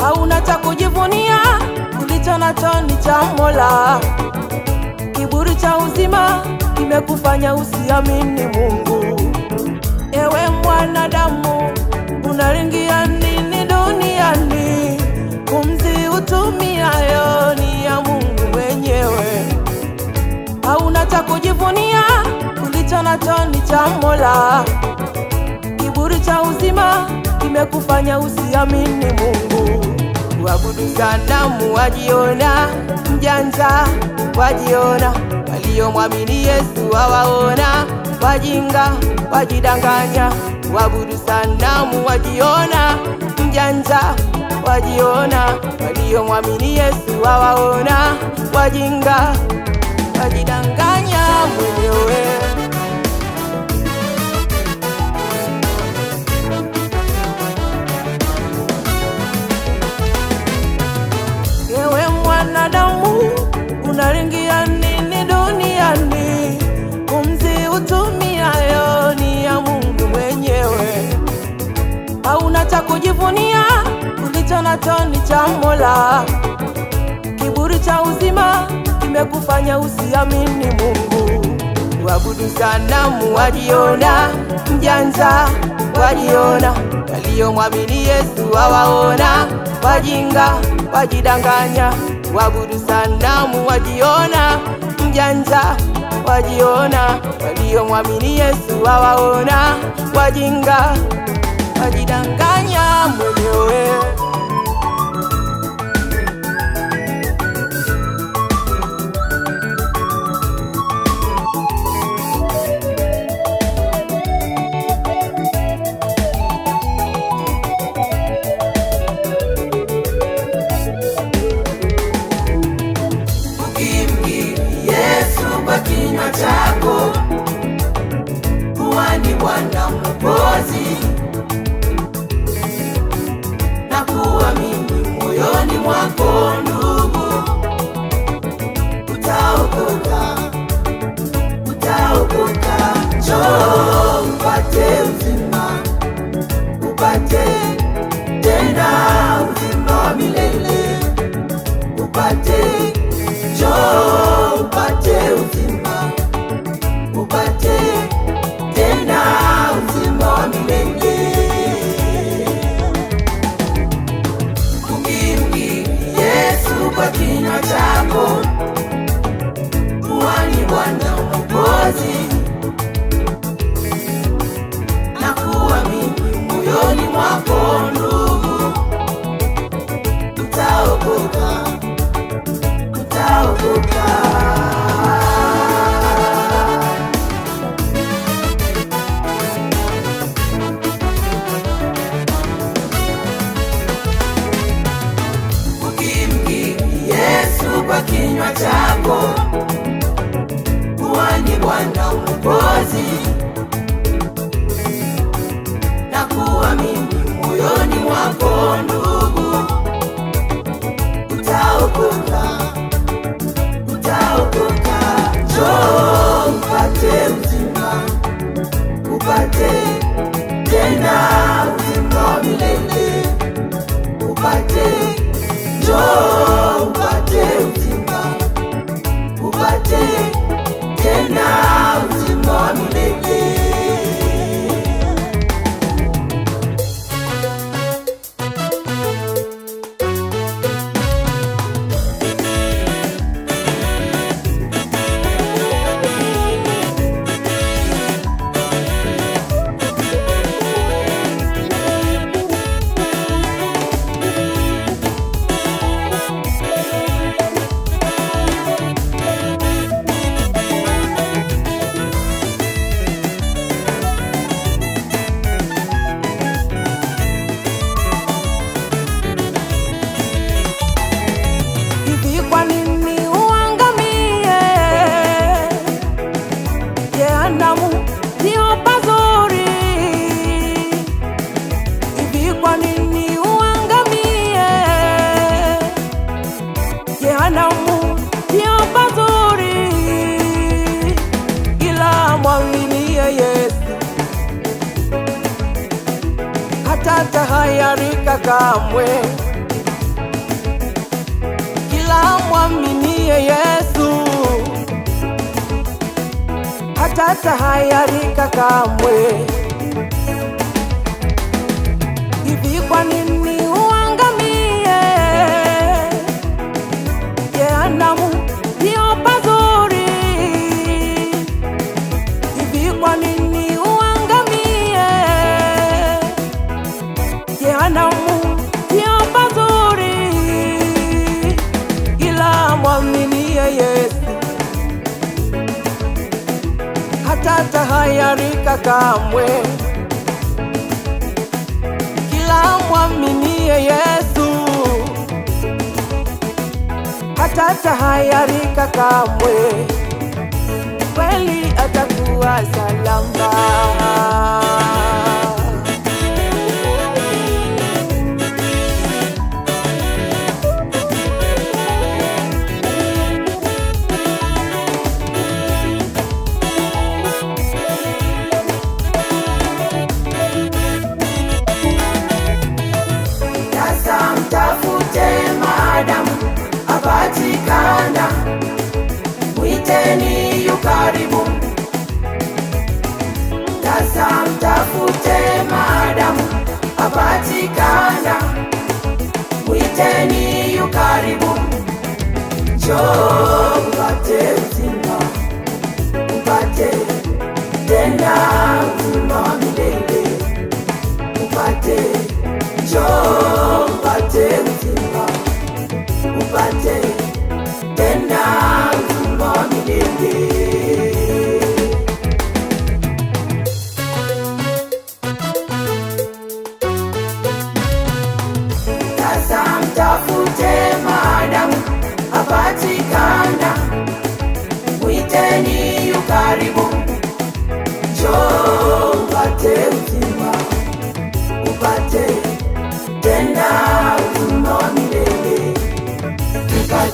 hauna cha kujivunia, ulicho nacho ni cha Mola. Kiburi cha uzima kimekufanya usiamini Mungu. Ewe mwanadamu, unaringia nini duniani? Pumzi utumiayo ni ya Mungu mwenyewe. Hauna cha kujivunia, ulicho nacho ni cha Mola. Kiburi cha uzima kimekufanya usiamini Mungu. Kuabudu sanamu wajiona mjanja, wajiona waliomwamini Yesu hawaona, wajinga wajidanganya. Kuabudu sanamu wajiona mjanja, wajiona waliomwamini Yesu hawaona, wajinga wajidanganya mwenyewe. Ewe mwanadamu, unaringia nini duniani? Pumzi utumiayo ni ya Mungu mwenyewe. Hauna cha kujivunia, ulicho nacho ni cha Mola. Kiburi cha uzima kimekufanya usiamini Mungu. Kuabudu sanamu wajiona mjanja, wajiona waliomwamini Yesu hawaona, wajinga wajidanganya. Kuabudu sanamu wajiona mjanja, wajiona waliomwamini Yesu hawaona, wajinga wajidanganya mwenyewe. Kinywa chako kuwa ni Bwana Mwokozi, na kuamini moyoni mwako ndugu, utaokoka, utaokoka. Njoo upate uzima, upate tena uzima wa milele, upate. Njoo upate uzima, upate tena uzima wa milele. Ukimkiri Yesu kwa kinywa chako kuwa ni Bwana Mwokozi, na kuamini moyoni mwako ndugu, utaokoka, utaokoka. Kwa kinywa chako kuwa ni Bwana Mwokozi, na kuamini moyoni mwako ndugu, utaokoka, utaokoka. Njoo upate uzima, upate tena uzima wa milele, upate. Njoo upate uzima, upate tena uzima wa milele. Hatahayarika kamwe, Yesu, hatatahayarika kamwe. Hivi kwa nini uangamie? Jehanamu ndio pazuri. Hivi kwa nini uangamie? Jehanamu ndio pazuri. Ila mwaminie Yesu, hatatahayarika kamwe. Kila mwaminie Yesu, hatatahayarika kamwe. Kweli atakuwa salama. Sasa mtafute maadamu apatikana, mwiteni yu karibu. Sasa mtafute maadamu apatikana, mwiteni yu karibu. Njoo upate uzima, upate tena uzima wa milele, upate. Njoo upate uzima, upate tena uzima wa milele. Sasa mtafute maadamu apatikana, mwiteni yu karibu. Njoo upate uzima, upate tena uzima wa milele, upate